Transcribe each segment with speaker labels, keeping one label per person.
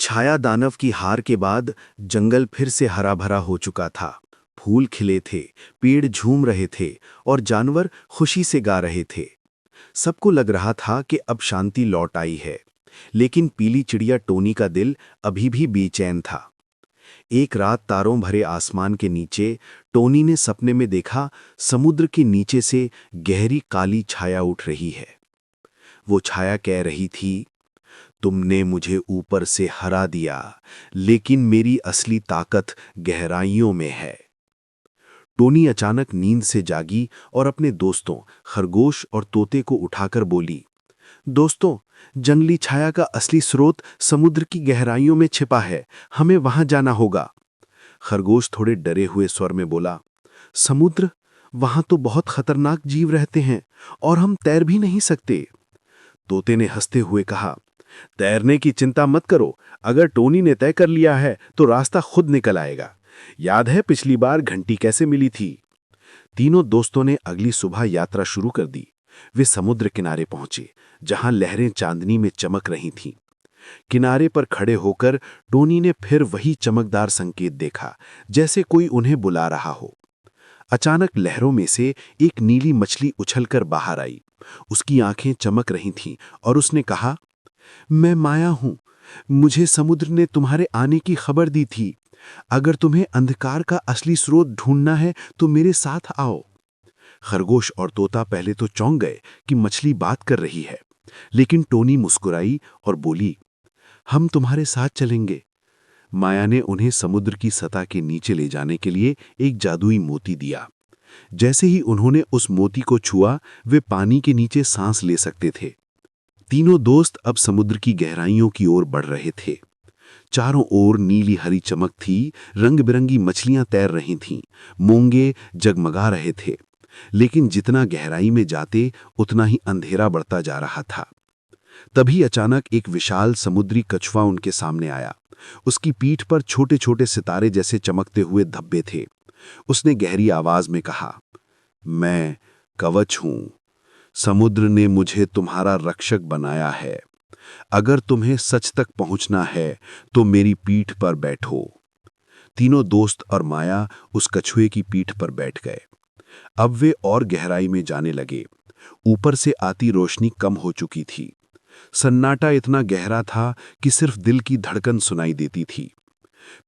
Speaker 1: छाया दानव की हार के बाद जंगल फिर से हरा भरा हो चुका था। फूल खिले थे, पेड़ झूम रहे थे और जानवर खुशी से गा रहे थे। सबको लग रहा था कि अब शांति लौट आई है, लेकिन पीली चिड़िया टोनी का दिल अभी भी बेचैन था। एक रात तारों भरे आसमान के नीचे टोनी ने सपने में देखा, समुद्र के नीचे से गहरी काली छाया उठ रही है। वो छाया कह रही थी, तुमने मुझे ऊपर से हरा दिया, लेकिन मेरी असली ताकत गहराइयों में है। टोनी अचानक नींद से जागी और अपने दोस्तों खरगोश और तोते को उठाकर बोली, दोस्तों, जंगली छाया का असली स्रोत समुद्र की गहराइयों में छिपा है, हमें वहां जाना होगा। खरगोश थोड़े डरे हुए स्वर में बोला, समुद्र? वहां तो बहुत खतरनाक जीव रहते हैं और हम तैर भी नहीं सकते। तोते ने हंसते हुए कहा, तैरने की चिंता मत करो, अगर टोनी ने तय कर लिया है तो रास्ता खुद निकल आएगा। याद है पिछली बार घंटी कैसे मिली थी? तीनों दोस्तों ने अगली सुबह यात्रा शुरू कर दी। वे समुद्र किनारे पहुंचे, जहां लहरें चांदनी में चमक रही थीं। किनारे पर खड़े होकर टोनी ने फिर वही चमकदार संकेत देखा, जैसे कोई उन्हें बुला रहा हो। अचानक लहरों में से एक नीली मछली उछलकर बाहर आई। उसकी आंखें चमक रही थीं और उसने कहा, मैं माया हूं। मुझे समुद्र ने तुम्हारे आने की खबर दी थी। अगर तुम्हें अंधकार का असली स्रोत ढूंढना है तो मेरे साथ आओ। खरगोश और तोता पहले तो चौंक गए कि मछली बात कर रही है, लेकिन टोनी मुस्कुराई और बोली, हम तुम्हारे साथ चलेंगे। माया ने उन्हें समुद्र की सतह के नीचे ले जाने के लिए एक जादुई मोती दिया। जैसे ही उन्होंने उस मोती को छुआ, वे पानी के नीचे सांस ले सकते थे। तीनों दोस्त अब समुद्र की गहराइयों की ओर बढ़ रहे थे। चारों ओर नीली हरी चमक थी, रंग बिरंगी मछलियां तैर रही थीं, मूंगे जगमगा रहे थे। लेकिन जितना गहराई में जाते, उतना ही अंधेरा बढ़ता जा रहा था। तभी अचानक एक विशाल समुद्री कछुआ उनके सामने आया। उसकी पीठ पर छोटे छोटे सितारे जैसे चमकते हुए धब्बे थे। उसने गहरी आवाज में कहा, मैं कवच हूं। समुद्र ने मुझे तुम्हारा रक्षक बनाया है। अगर तुम्हें सच तक पहुंचना है तो मेरी पीठ पर बैठो। तीनों दोस्त और माया उस कछुए की पीठ पर बैठ गए। अब वे और गहराई में जाने लगे। ऊपर से आती रोशनी कम हो चुकी थी। सन्नाटा इतना गहरा था कि सिर्फ दिल की धड़कन सुनाई देती थी।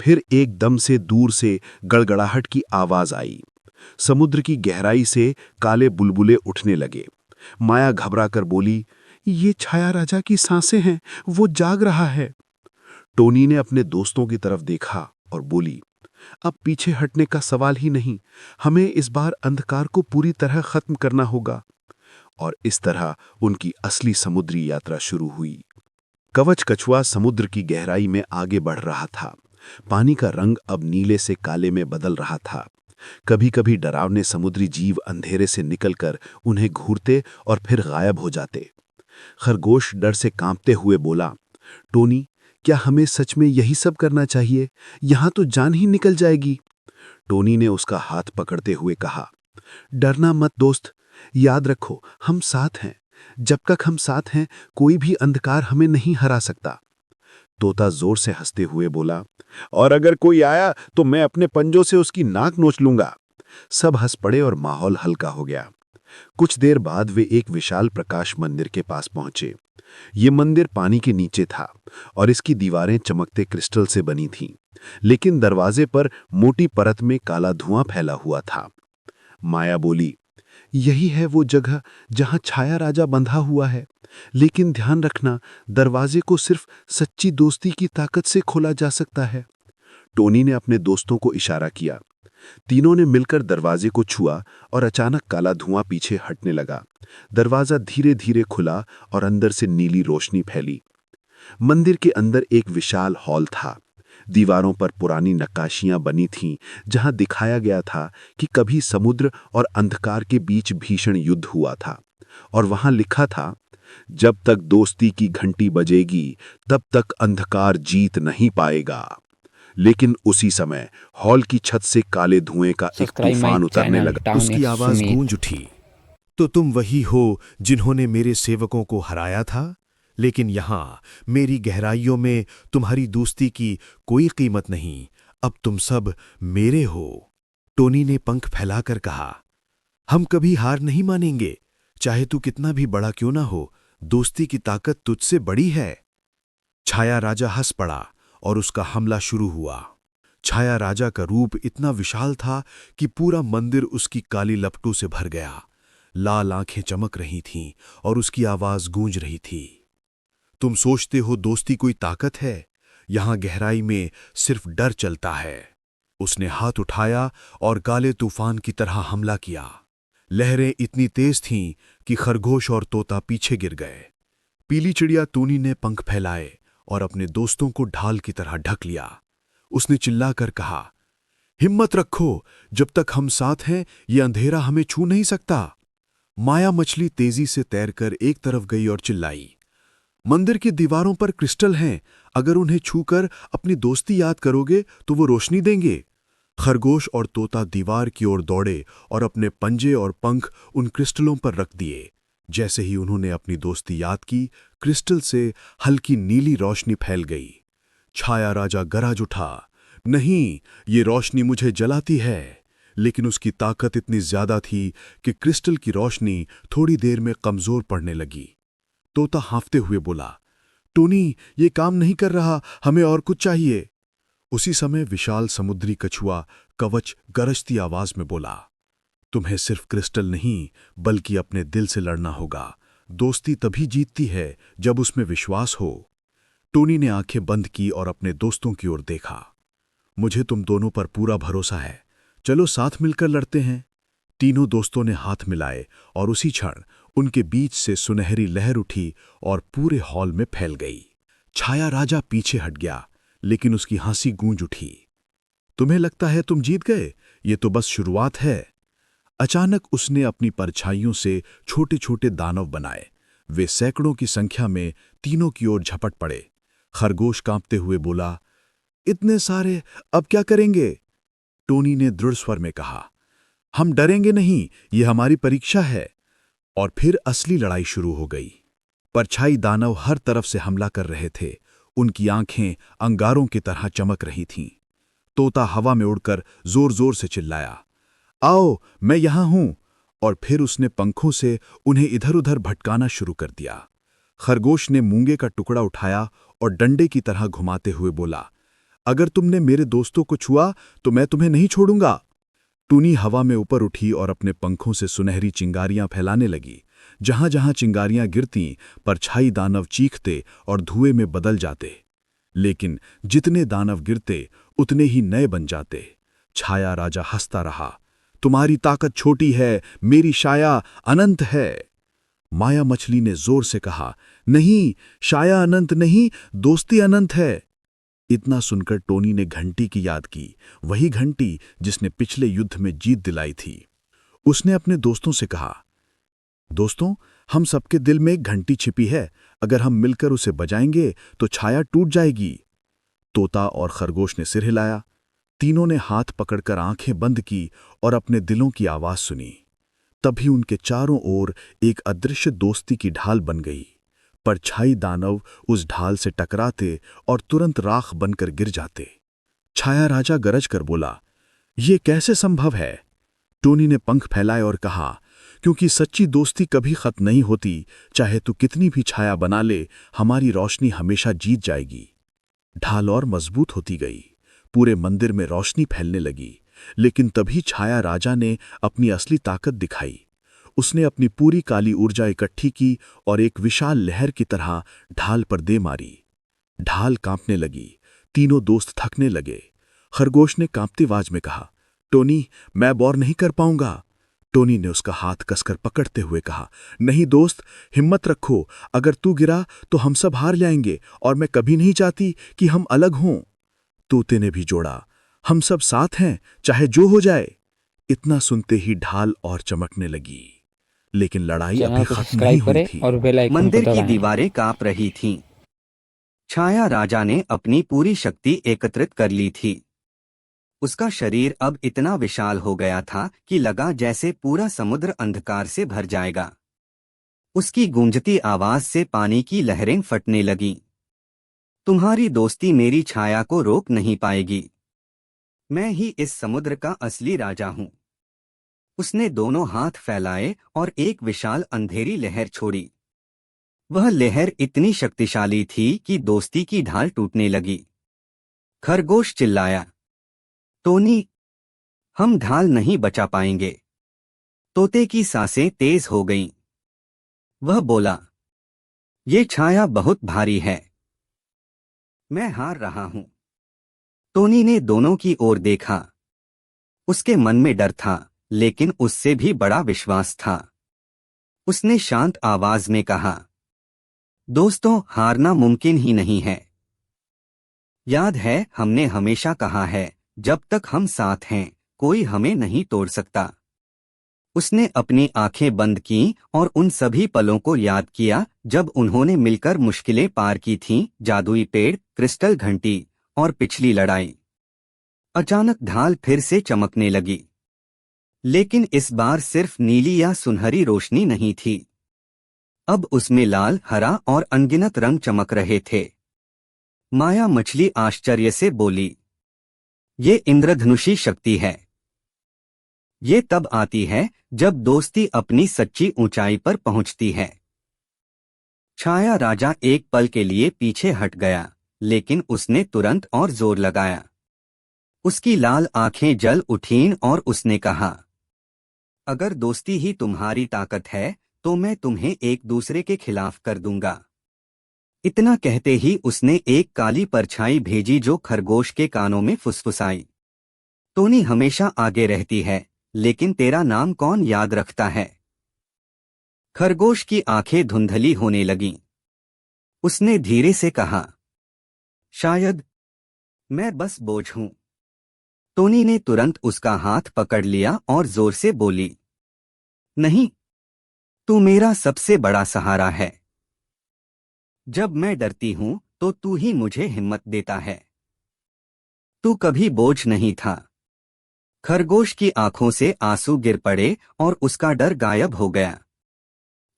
Speaker 1: फिर एकदम से दूर से गड़गड़ाहट की आवाज आई। समुद्र की गहराई से काले बुलबुले उठने लगे। माया घबराकर बोली, ये छाया राजा की सांसें हैं, वो जाग रहा है। टोनी ने अपने दोस्तों की तरफ देखा और बोली, अब पीछे हटने का सवाल ही नहीं, हमें इस बार अंधकार को पूरी तरह खत्म करना होगा। और इस तरह उनकी असली समुद्री यात्रा शुरू हुई। कवच कछुआ समुद्र की गहराई में आगे बढ़ रहा था। पानी का रंग अब नीले से काले में बदल रहा था। कभी कभी डरावने समुद्री जीव अंधेरे से निकलकर उन्हें घूरते और फिर गायब हो जाते। खरगोश डर से कांपते हुए बोला, टोनी, क्या हमें सच में यही सब करना चाहिए? यहां तो जान ही निकल जाएगी। टोनी ने उसका हाथ पकड़ते हुए कहा, डरना मत दोस्त, याद रखो हम साथ हैं। जब तक हम साथ हैं, कोई भी अंधकार हमें नहीं हरा सकता। तोता जोर से हंसते हुए बोला, और अगर कोई आया तो मैं अपने पंजों से उसकी नाक नोच लूंगा। सब हंस पड़े और माहौल हल्का हो गया। कुछ देर बाद वे एक विशाल प्रकाश मंदिर के पास पहुंचे। ये मंदिर पानी के नीचे था और इसकी दीवारें चमकते क्रिस्टल से बनी थीं, लेकिन दरवाजे पर मोटी परत में काला धुआं फैला हुआ था। माया बोली, यही है वो जगह जहां छाया राजा बंधा हुआ है, लेकिन ध्यान रखना, दरवाजे को सिर्फ सच्ची दोस्ती की ताकत से खोला जा सकता है। टोनी ने अपने दोस्तों को इशारा किया। तीनों ने मिलकर दरवाजे को छुआ और अचानक काला धुआं पीछे हटने लगा। दरवाजा धीरे धीरे खुला और अंदर से नीली रोशनी फैली। मंदिर के अंदर एक विशाल हॉल था। दीवारों पर पुरानी नक्काशियां बनी थीं, जहां दिखाया गया था कि कभी समुद्र और अंधकार के बीच भीषण युद्ध हुआ था। और वहां लिखा था, जब तक दोस्ती की घंटी बजेगी, तब तक अंधकार जीत नहीं पाएगा। लेकिन उसी समय हॉल की छत से काले धुएं का एक
Speaker 2: सब्सक्राइब माय
Speaker 1: तूफान उतरने
Speaker 2: चैनल
Speaker 1: लगा।
Speaker 2: टाउन
Speaker 1: उसकी आवाज
Speaker 2: सुमित।
Speaker 1: गूंज उठी, तो तुम वही हो जिन्होंने मेरे सेवकों को हराया था?
Speaker 2: लेकिन यहाँ मेरी गहराइयों में तुम्हारी दोस्ती की कोई कीमत नहीं। अब तुम सब मेरे हो। टोनी ने पंख फैलाकर कहा, हम कभी हार नहीं मानेंगे, चाहे तू कितना भी बड़ा क्यों ना हो। दोस्ती की ताकत तुझसे बड़ी है। छाया राजा हंस पड़ा और उसका हमला शुरू हुआ। छाया राजा का रूप इतना विशाल था कि पूरा मंदिर उसकी काली लपटों से भर गया। लाल आंखें चमक रही थीं और उसकी आवाज गूंज रही थी। तुम सोचते हो दोस्ती कोई ताकत है? यहां गहराई में सिर्फ डर चलता है। उसने हाथ उठाया और काले तूफान की तरह हमला किया। लहरें इतनी तेज थीं कि खरगोश और तोता पीछे गिर गए। पीली चिड़िया टोनी ने पंख फैलाए और अपने दोस्तों को ढाल की तरह ढक लिया। उसने चिल्लाकर कहा, हिम्मत रखो, जब तक हम साथ हैं ये अंधेरा हमें छू नहीं सकता। माया मछली तेजी से तैरकर एक तरफ गई और चिल्लाई, मंदिर की दीवारों पर क्रिस्टल हैं, अगर उन्हें छूकर अपनी दोस्ती याद करोगे तो वो रोशनी देंगे। खरगोश और तोता दीवार की ओर दौड़े और अपने पंजे और पंख उन क्रिस्टलों पर रख दिए। जैसे ही उन्होंने अपनी दोस्ती याद की, क्रिस्टल से हल्की नीली रोशनी फैल गई। छाया राजा गरज उठा, नहीं, ये रोशनी मुझे जलाती है। लेकिन उसकी ताकत इतनी ज्यादा थी कि क्रिस्टल की रोशनी थोड़ी देर में कमजोर पड़ने लगी। तोता हांफते हुए बोला, टोनी, ये काम नहीं कर रहा, हमें और कुछ चाहिए। उसी समय विशाल समुद्री कछुआ कवच गरजती आवाज में बोला, तुम्हें सिर्फ क्रिस्टल नहीं बल्कि अपने दिल से लड़ना होगा। दोस्ती तभी जीतती है जब उसमें विश्वास हो। टोनी ने आंखें बंद की और अपने दोस्तों की ओर देखा। मुझे तुम दोनों पर पूरा भरोसा है, चलो साथ मिलकर लड़ते हैं। तीनों दोस्तों ने हाथ मिलाए और उसी क्षण उनके बीच से सुनहरी लहर उठी और पूरे हॉल में फैल गई। छाया राजा पीछे हट गया, लेकिन उसकी हंसी गूंज उठी। तुम्हें लगता है तुम जीत गए? ये तो बस शुरुआत है। अचानक उसने अपनी परछाइयों से छोटे छोटे दानव बनाए। वे सैकड़ों की संख्या में तीनों की ओर झपट पड़े। खरगोश कांपते हुए बोला, इतने सारे, अब क्या करेंगे? टोनी ने दृढ़ स्वर में कहा, हम डरेंगे नहीं, ये हमारी परीक्षा है। और फिर असली लड़ाई शुरू हो गई। परछाई दानव हर तरफ से हमला कर रहे थे। उनकी आंखें अंगारों की तरह चमक रही थीं। तोता हवा में उड़कर जोर जोर से चिल्लाया, आओ, मैं यहां हूं। और फिर उसने पंखों से उन्हें इधर उधर भटकाना शुरू कर दिया। खरगोश ने मूंगे का टुकड़ा उठाया और डंडे की तरह घुमाते हुए बोला, अगर तुमने मेरे दोस्तों को छुआ तो मैं तुम्हें नहीं छोड़ूंगा। टूनी हवा में ऊपर उठी और अपने पंखों से सुनहरी चिंगारियां फैलाने लगी। जहां जहां चिंगारियां गिरतीं, परछाई दानव चीखते और धुएं में बदल जाते। लेकिन जितने दानव गिरते उतने ही नए बन जाते। छाया राजा हंसता रहा, तुम्हारी ताकत छोटी है, मेरी छाया अनंत है। माया मछली ने जोर से कहा, नहीं, छाया अनंत नहीं, दोस्ती अनंत है। इतना सुनकर टोनी ने घंटी की याद की, वही घंटी जिसने पिछले युद्ध में जीत दिलाई थी। उसने अपने दोस्तों से कहा, दोस्तों, हम सबके दिल में एक घंटी छिपी है, अगर हम मिलकर उसे बजाएंगे तो छाया टूट जाएगी। तोता और खरगोश ने सिर हिलाया। तीनों ने हाथ पकड़कर आंखें बंद की और अपने दिलों की आवाज सुनी। तभी उनके चारों ओर एक अदृश्य दोस्ती की ढाल बन गई। परछाई दानव उस ढाल से टकराते और तुरंत राख बनकर गिर जाते। छाया राजा गरज कर बोला, ये कैसे संभव है? टोनी ने पंख फैलाए और कहा, क्योंकि सच्ची दोस्ती कभी खत्म नहीं होती, चाहे तू कितनी भी छाया बना ले, हमारी रोशनी हमेशा जीत जाएगी। ढाल और मजबूत होती गई। पूरे मंदिर में रोशनी फैलने लगी। लेकिन तभी छाया राजा ने अपनी असली ताकत दिखाई। उसने अपनी पूरी काली ऊर्जा इकट्ठी की और एक विशाल लहर की तरह ढाल पर दे मारी। ढाल कांपने लगी। तीनों दोस्त थकने लगे। खरगोश ने कांपती आवाज में कहा, टोनी, मैं और नहीं कर पाऊंगा। टोनी ने उसका हाथ कसकर पकड़ते हुए कहा, नहीं दोस्त, हिम्मत रखो, अगर तू गिरा तो हम सब हार जाएंगे और मैं कभी नहीं चाहती कि हम अलग हों। तोते ने भी जोड़ा, हम सब साथ हैं, चाहे जो हो जाए। इतना सुनते ही ढाल और चमकने लगी। लेकिन लड़ाई
Speaker 3: चैनल
Speaker 2: अभी
Speaker 3: को
Speaker 2: खत्म नहीं
Speaker 3: सब्सक्राइब
Speaker 2: हुई
Speaker 3: करें
Speaker 2: थी।
Speaker 3: और बेल आइकन को
Speaker 4: मंदिर की
Speaker 3: दबाएं।
Speaker 4: दीवारें कांप रही थीं। छाया राजा ने अपनी पूरी शक्ति एकत्रित कर ली थी। उसका शरीर अब इतना विशाल हो गया था कि लगा जैसे पूरा समुद्र अंधकार से भर जाएगा। उसकी गूंजती आवाज से पानी की लहरें फटने लगीं। तुम्हारी दोस्ती मेरी छाया को रोक नहीं पाएगी। मैं ही इस समुद्र का असली राजा हूं। उसने दोनों हाथ फैलाए और एक विशाल अंधेरी लहर छोड़ी। वह लहर इतनी शक्तिशाली थी कि दोस्ती की ढाल टूटने लगी। खरगोश चिल्लाया, टोनी, हम ढाल नहीं बचा पाएंगे। तोते की सांसें तेज हो गईं। वह बोला, ये छाया बहुत भारी है। मैं हार रहा हूं। टोनी ने दोनों की ओर देखा। उसके मन में डर था, लेकिन उससे भी बड़ा विश्वास था। उसने शांत आवाज में कहा, दोस्तों, हारना मुमकिन ही नहीं है। याद है, हमने हमेशा कहा है, जब तक हम साथ हैं, कोई हमें नहीं तोड़ सकता। उसने अपनी आंखें बंद कीं और उन सभी पलों को याद किया जब उन्होंने मिलकर मुश्किलें पार की थीं, जादुई पेड़, क्रिस्टल घंटी और पिछली लड़ाई। अचानक ढाल फिर से चमकने लगी, लेकिन इस बार सिर्फ नीली या सुनहरी रोशनी नहीं थी। अब उसमें लाल, हरा और अनगिनत रंग चमक रहे थे। माया मछली आश्चर्य से बोली, ये इंद्रधनुषी शक्ति है। ये तब आती है जब दोस्ती अपनी सच्ची ऊंचाई पर पहुंचती है। छाया राजा एक पल के लिए पीछे हट गया, लेकिन उसने तुरंत और जोर लगाया। उसकी लाल आंखें जल उठीं और उसने कहा, अगर दोस्ती ही तुम्हारी ताकत है, तो मैं तुम्हें एक दूसरे के खिलाफ कर दूंगा। इतना कहते ही उसने एक काली परछाई भेजी जो खरगोश के कानों में फुसफुसाई। टोनी हमेशा आगे रहती है, लेकिन तेरा नाम कौन याद रखता है? खरगोश की आंखें धुंधली होने लगीं। उसने धीरे से कहा, शायद मैं बस बोझ हूं। टोनी ने तुरंत उसका हाथ पकड़ लिया और जोर से बोली, नहीं, तू मेरा सबसे बड़ा सहारा है। जब मैं डरती हूं तो तू ही मुझे हिम्मत देता है। तू कभी बोझ नहीं था। खरगोश की आंखों से आंसू गिर पड़े और उसका डर गायब हो गया।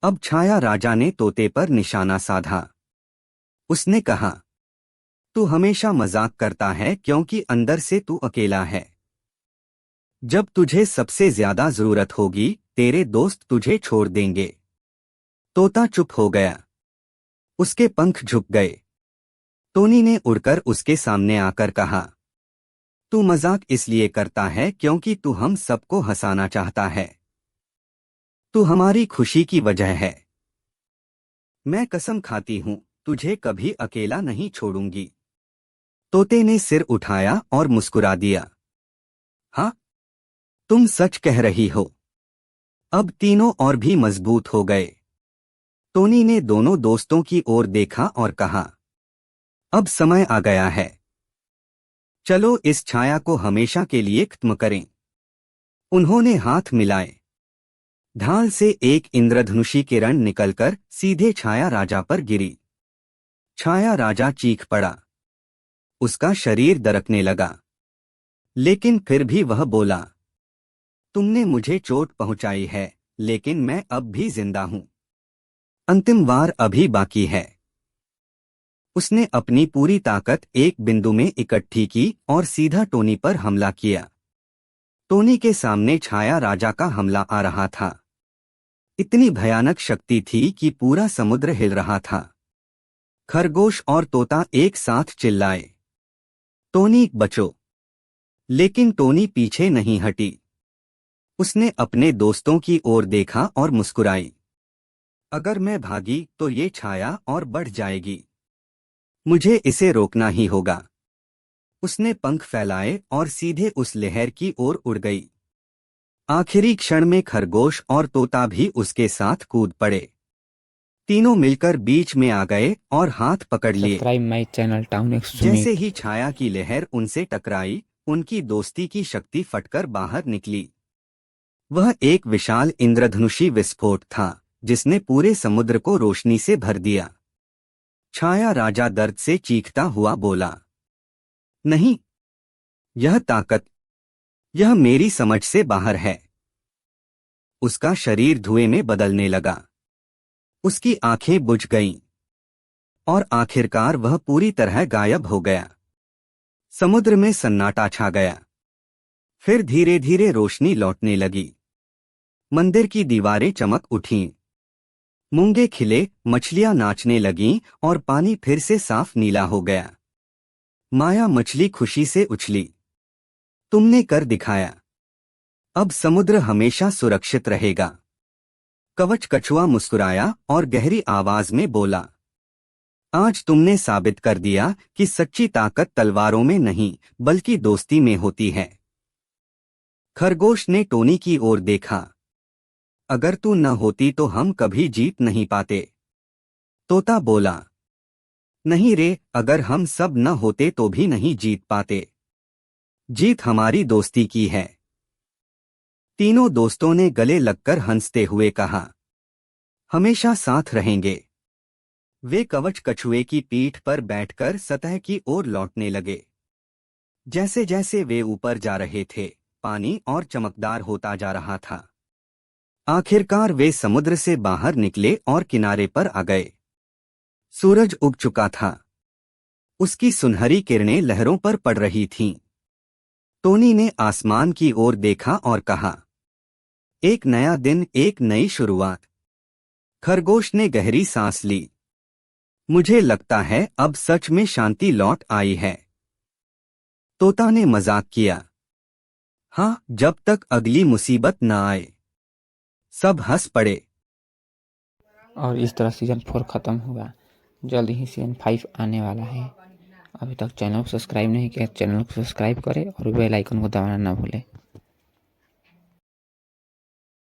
Speaker 4: अब छाया राजा ने तोते पर निशाना साधा। उसने कहा, तू हमेशा मजाक करता है क्योंकि अंदर से तू अकेला है। जब तुझे सबसे ज्यादा जरूरत होगी, तेरे दोस्त तुझे छोड़ देंगे। तोता चुप हो गया। उसके पंख झुक गए। टोनी ने उड़कर उसके सामने आकर कहा, तू मजाक इसलिए करता है क्योंकि तू हम सबको हंसाना चाहता है। तू हमारी खुशी की वजह है। मैं कसम खाती हूं, तुझे कभी अकेला नहीं छोड़ूंगी। तोते ने सिर उठाया और मुस्कुरा दिया। हाँ, तुम सच कह रही हो। अब तीनों और भी मजबूत हो गए। टोनी ने दोनों दोस्तों की ओर देखा और कहा, अब समय आ गया है। चलो इस छाया को हमेशा के लिए खत्म करें। उन्होंने हाथ मिलाए। ढाल से एक इंद्रधनुषी किरण निकलकर सीधे छाया राजा पर गिरी। छाया राजा चीख पड़ा। उसका शरीर दरकने लगा, लेकिन फिर भी वह बोला, तुमने मुझे चोट पहुंचाई है, लेकिन मैं अब भी जिंदा हूं। अंतिम वार अभी बाकी है। उसने अपनी पूरी ताकत एक बिंदु में इकट्ठी की और सीधा टोनी पर हमला किया। टोनी के सामने छाया राजा का हमला आ रहा था। इतनी भयानक शक्ति थी कि पूरा समुद्र हिल रहा था। खरगोश और तोता एक साथ चिल्लाए, टोनी बचो! लेकिन टोनी पीछे नहीं हटी। उसने अपने दोस्तों की ओर देखा और मुस्कुराई। अगर मैं भागी तो ये छाया और बढ़ जाएगी। मुझे इसे रोकना ही होगा। उसने पंख फैलाए और सीधे उस लहर की ओर उड़ गई। आखिरी क्षण में खरगोश और तोता भी उसके साथ कूद पड़े। तीनों मिलकर बीच में आ गए और हाथ पकड़ लिए।
Speaker 3: Subscribe my channel Town X
Speaker 4: जैसे
Speaker 3: Sumit.
Speaker 4: ही छाया की लहर उनसे टकराई, उनकी दोस्ती की शक्ति फटकर बाहर निकली। वह एक विशाल इंद्रधनुषी विस्फोट था, जिसने पूरे समुद्र को रोशनी से भर दिया। छाया राजा दर्द से चीखता हुआ बोला, नहीं, यह ताकत, यह मेरी समझ से बाहर है। उसका शरीर धुएं में बदलने लगा। उसकी आंखें बुझ गईं और आखिरकार वह पूरी तरह गायब हो गया। समुद्र में सन्नाटा छा गया। फिर धीरे धीरे रोशनी लौटने लगी। मंदिर की दीवारें चमक उठीं। मूंगे खिले, मछलियां नाचने लगीं और पानी फिर से साफ नीला हो गया। माया मछली खुशी से उछली। तुमने कर दिखाया। अब समुद्र हमेशा सुरक्षित रहेगा। कवच कछुआ मुस्कुराया और गहरी आवाज में बोला, आज तुमने साबित कर दिया कि सच्ची ताकत तलवारों में नहीं बल्कि दोस्ती में होती है। खरगोश ने टोनी की ओर देखा। अगर तू न होती तो हम कभी जीत नहीं पाते। तोता बोला, नहीं रे, अगर हम सब न होते तो भी नहीं जीत पाते। जीत हमारी दोस्ती की है। तीनों दोस्तों ने गले लगकर हंसते हुए कहा, हमेशा साथ रहेंगे। वे कवच कछुए की पीठ पर बैठकर सतह की ओर लौटने लगे। जैसे जैसे वे ऊपर जा रहे थे, पानी और चमकदार होता जा रहा था। आखिरकार वे समुद्र से बाहर निकले और किनारे पर आ गए। सूरज उग चुका था। उसकी सुनहरी किरणें लहरों पर पड़ रही थीं। टोनी ने आसमान की ओर देखा और कहा, एक नया दिन, एक नई शुरुआत। खरगोश ने गहरी सांस ली। मुझे लगता है अब सच में शांति लौट आई है। तोता ने मजाक किया, हाँ, जब तक अगली मुसीबत न आए। सब हंस पड़े।
Speaker 3: और इस तरह सीज़न 4 ख़त्म हुआ। जल्द ही सीज़न 5 आने वाला है। अभी तक चैनल को सब्सक्राइब नहीं किया, चैनल को सब्सक्राइब करें और बेल आइकन को दबाना ना भूलें।